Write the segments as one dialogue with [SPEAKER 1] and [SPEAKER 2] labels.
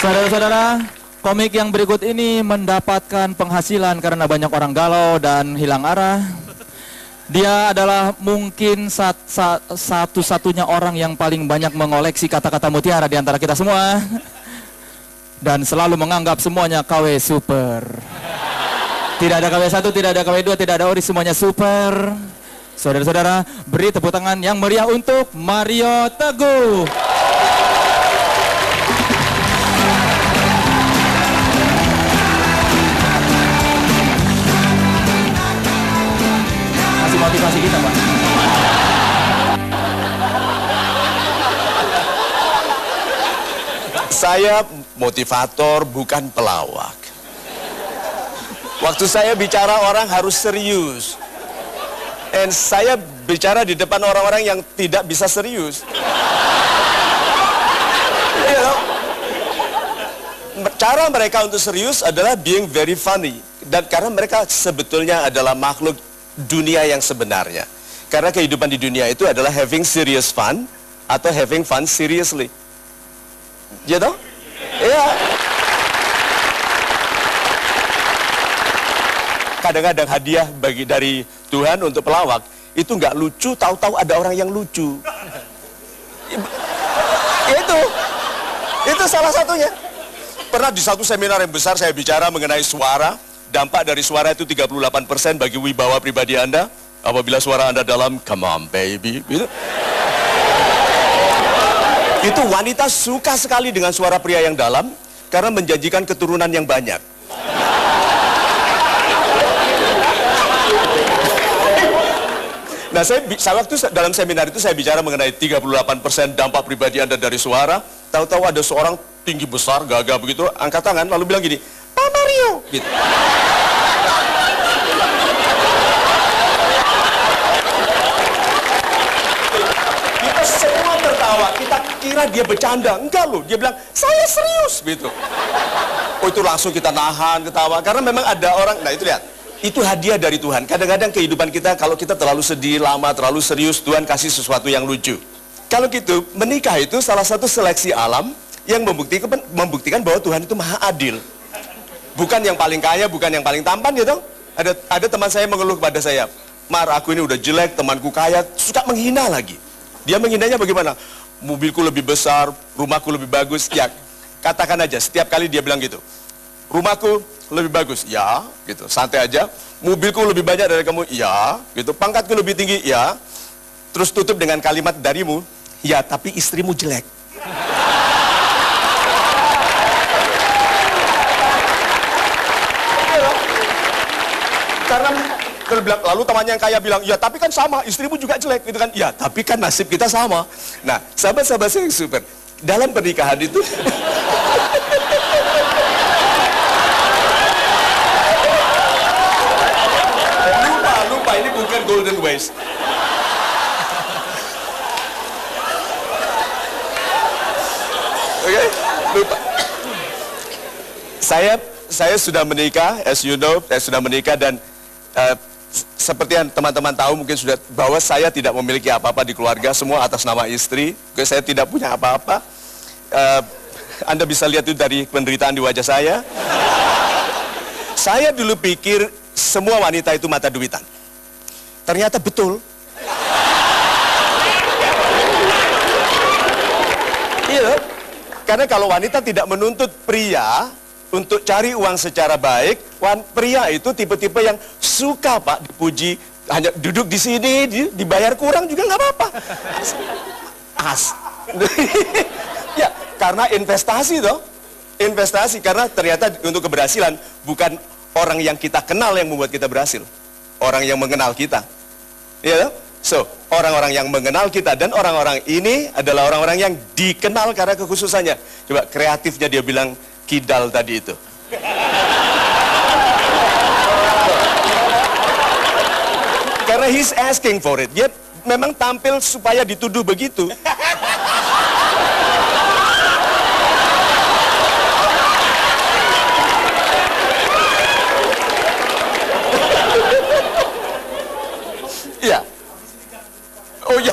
[SPEAKER 1] Saudara-saudara, komik yang berikut ini mendapatkan penghasilan karena banyak orang galau dan hilang arah. Dia adalah mungkin satu-satunya orang yang paling banyak mengoleksi kata-kata mutiara di antara kita semua. Dan selalu menganggap semuanya KW super. Tidak ada KW 1, tidak ada KW 2, tidak ada ori, semuanya super. Saudara-saudara, beri tepuk tangan yang meriah untuk Mario Teguh. Masih motivasi kita, Pak.
[SPEAKER 2] Saya motivator, bukan pelawak. Waktu saya bicara orang harus serius. Dan saya bicara di depan orang-orang yang tidak bisa serius. Cara mereka untuk serius adalah being very funny. Dan karena mereka sebetulnya adalah makhluk dunia yang sebenarnya. Karena kehidupan di dunia itu adalah having serious fun atau having fun seriously. Ya toh? Iya. Kadang-kadang hadiah dari Tuhan untuk pelawak itu nggak lucu, tahu-tahu ada orang yang lucu. Itu salah satunya. Pernah di satu seminar yang besar saya bicara mengenai suara. Dampak dari suara itu 38% bagi wibawa pribadi Anda. Apabila suara Anda dalam, come on baby, gitu. Itu wanita suka sekali dengan suara pria yang dalam karena menjanjikan keturunan yang banyak. Nah, saya waktu dalam seminar itu saya bicara mengenai 38% dampak pribadi Anda dari suara. Tahu-tahu ada seorang tinggi besar, gagah begitu, angkat tangan lalu bilang gini, Pak Mario, gitu. Kita semua tertawa, kita kira dia bercanda. Enggak loh, dia bilang, saya serius, gitu. Oh, itu langsung kita nahan ketawa, karena memang ada orang, nah itu lihat. Itu hadiah dari Tuhan. Kadang-kadang kehidupan kita, kalau kita terlalu sedih, lama, terlalu serius, Tuhan kasih sesuatu yang lucu. Kalau gitu, menikah itu salah satu seleksi alam yang membuktikan bahwa Tuhan itu maha adil. Bukan yang paling kaya, bukan yang paling tampan, gitu. Ada teman saya mengeluh kepada saya, Mar, aku ini udah jelek, temanku kaya, suka menghina lagi. Dia menghinanya bagaimana? Mobilku lebih besar, rumahku lebih bagus. Ya, katakan aja, setiap kali dia bilang gitu. Rumahku lebih bagus, ya, gitu, santai aja. Mobilku lebih banyak dari kamu, ya, gitu. Pangkatku lebih tinggi, ya. Terus tutup dengan kalimat darimu, ya, tapi istrimu jelek. Karena lalu temannya yang kaya bilang, ya, tapi kan sama, istrimu juga jelek, gitu kan? Ya, tapi kan nasib kita sama. Nah, sahabat-sahabat saya yang super, dalam pernikahan itu. Lupa, ini bukan golden ways. Oke, lupa. Saya sudah menikah, as you know, saya sudah menikah dan seperti yang teman-teman tahu mungkin sudah bahwa saya tidak memiliki apa-apa di keluarga, semua atas nama istri. Saya tidak punya apa-apa. Anda bisa lihat itu dari penderitaan di wajah saya. Saya dulu pikir semua wanita itu mata duitan. Ternyata betul. Iya. Karena kalau wanita tidak menuntut pria untuk cari uang secara baik, pria itu tipe-tipe yang suka, Pak, dipuji, hanya duduk di sini, dibayar kurang juga nggak apa-apa. Ya, karena investasi toh. Investasi, karena ternyata untuk keberhasilan bukan orang yang kita kenal yang membuat kita berhasil. Orang yang mengenal kita. Ya, so, orang-orang yang mengenal kita dan orang-orang ini adalah orang-orang yang dikenal karena kekhususannya. Coba kreatifnya dia bilang kidal tadi itu. Karena he's asking for it. Dia memang tampil supaya dituduh begitu. Iya. Oh ya.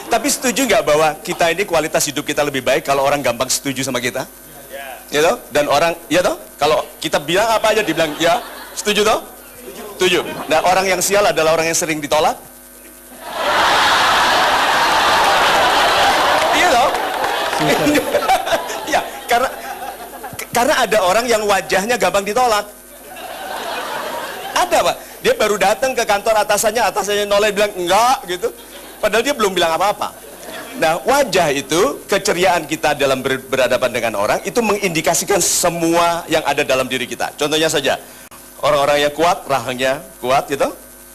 [SPEAKER 2] Tapi setuju nggak bahwa kita ini kualitas hidup kita lebih baik kalau orang gampang setuju sama kita? Ya toh? Dan orang, ya toh? Kalau kita bilang apa aja dibilang, ya setuju toh? Setuju. Nah, orang yang sial adalah orang yang sering ditolak. Iya toh? Ya, karena ada orang yang wajahnya gampang ditolak. Ada Pak, dia baru datang ke kantor atasannya noleh bilang enggak gitu. Padahal dia belum bilang apa-apa. Nah, wajah itu, keceriaan kita dalam berhadapan dengan orang, itu mengindikasikan semua yang ada dalam diri kita. Contohnya saja, orang-orang yang kuat, rahangnya kuat gitu.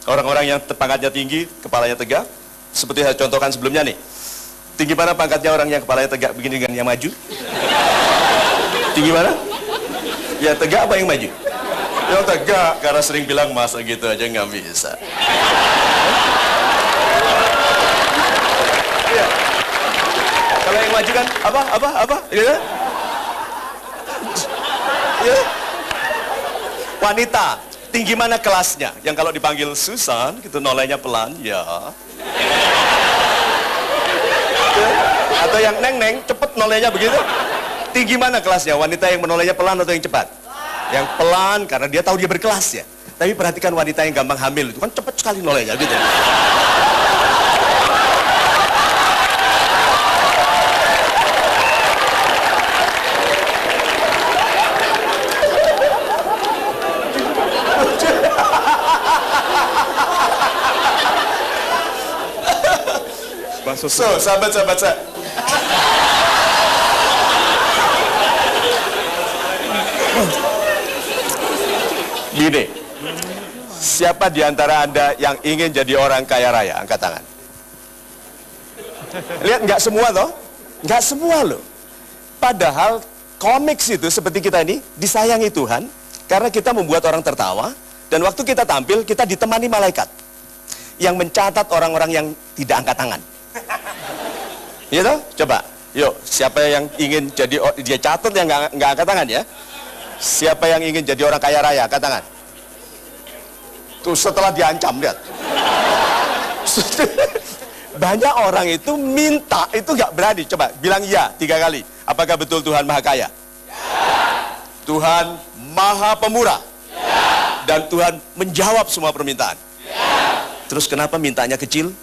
[SPEAKER 2] Orang-orang yang pangkatnya tinggi, kepalanya tegak. Seperti saya contohkan sebelumnya nih. Tinggi mana pangkatnya orang yang kepalanya tegak begini dengan yang maju? Tinggi mana? Ya tegak apa yang maju? Yang tegak, karena sering bilang masa gitu aja nggak bisa. Ya. Kalau yang maju kan apa? Ya. Ya. Wanita, tinggi mana kelasnya? Yang kalau dipanggil Susan, gitu nolehnya pelan, ya. Atau yang neng, cepet nolehnya begitu. Tinggi mana kelasnya? Wanita yang menolehnya pelan atau yang cepat? Yang pelan, karena dia tahu dia berkelas ya. Tapi perhatikan wanita yang gampang hamil, itu kan cepet sekali nolehnya gitu. So, sahabat-sahabat saya. Gini, siapa di antara Anda yang ingin jadi orang kaya raya? Angkat tangan. Lihat, nggak semua toh? Nggak semua loh. Padahal komiks itu seperti kita ini disayangi Tuhan karena kita membuat orang tertawa dan waktu kita tampil kita ditemani malaikat yang mencatat orang-orang yang tidak angkat tangan. Iya toh? Coba, yuk, siapa yang ingin jadi, dia catat yang nggak angkat tangan ya? Siapa yang ingin jadi orang kaya raya? Angkat tangan. Tuh setelah diancam, lihat. Banyak orang itu minta, itu nggak berani. Coba, bilang ya 3 kali. Apakah betul Tuhan Maha Kaya? Ya. Tuhan Maha Pemurah? Ya. Dan Tuhan menjawab semua permintaan? Ya. Terus kenapa mintanya kecil?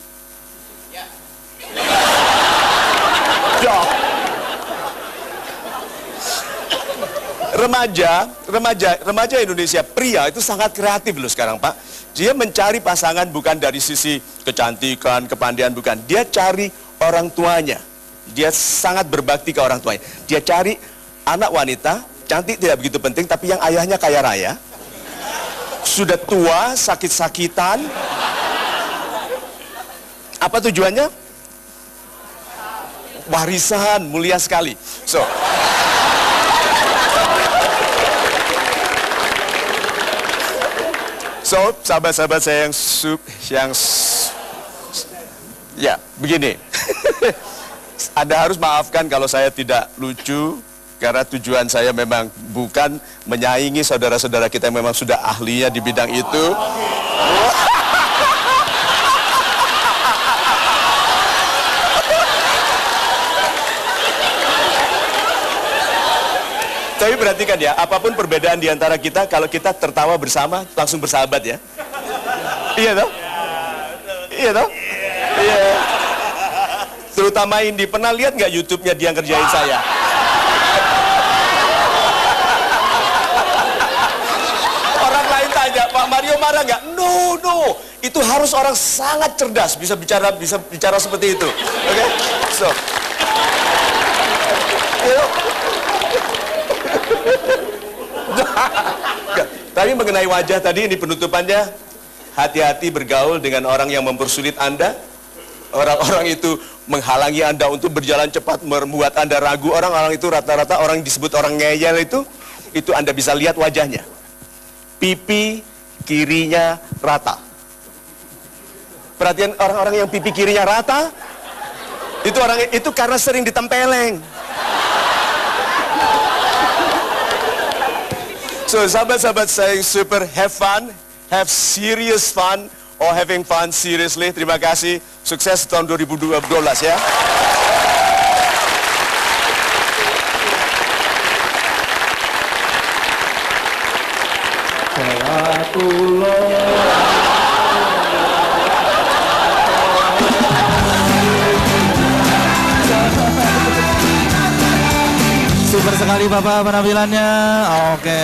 [SPEAKER 2] Remaja Indonesia pria itu sangat kreatif loh sekarang Pak. Dia mencari pasangan bukan dari sisi kecantikan, kepandaian, bukan. Dia cari orang tuanya. Dia sangat berbakti ke orang tuanya. Dia cari anak wanita, cantik tidak begitu penting, tapi yang ayahnya kaya raya, sudah tua, sakit-sakitan. Apa tujuannya? Warisan, mulia sekali. So, sahabat-sahabat saya ya, begini. Anda harus maafkan kalau saya tidak lucu, karena tujuan saya memang bukan menyaingi saudara-saudara kita yang memang sudah ahlinya di bidang itu. Tapi perhatikan ya, apapun perbedaan di antara kita, kalau kita tertawa bersama, langsung bersahabat ya. Iya toh? Iya toh? Iya. Terutama Indi, pernah lihat nggak YouTube-nya dia ngerjain saya? Orang lain tanya, Pak Mario marah nggak? No. Itu harus orang sangat cerdas bisa bicara seperti itu. Oke? So. Tapi mengenai wajah tadi, ini penutupannya. Hati-hati bergaul dengan orang yang mempersulit Anda. Orang-orang itu menghalangi Anda untuk berjalan cepat, membuat Anda ragu. Orang-orang itu rata-rata orang yang disebut orang ngeyel itu Anda bisa lihat wajahnya. Pipi kirinya rata. Perhatian orang-orang yang pipi kirinya rata, itu karena sering ditempeleng. So, sahabat-sahabat saya yang super have fun, have serious fun. or having fun seriously. Terima kasih. Sukses tahun 2012 ya.
[SPEAKER 1] Super sekali Bapak penampilannya. Oke.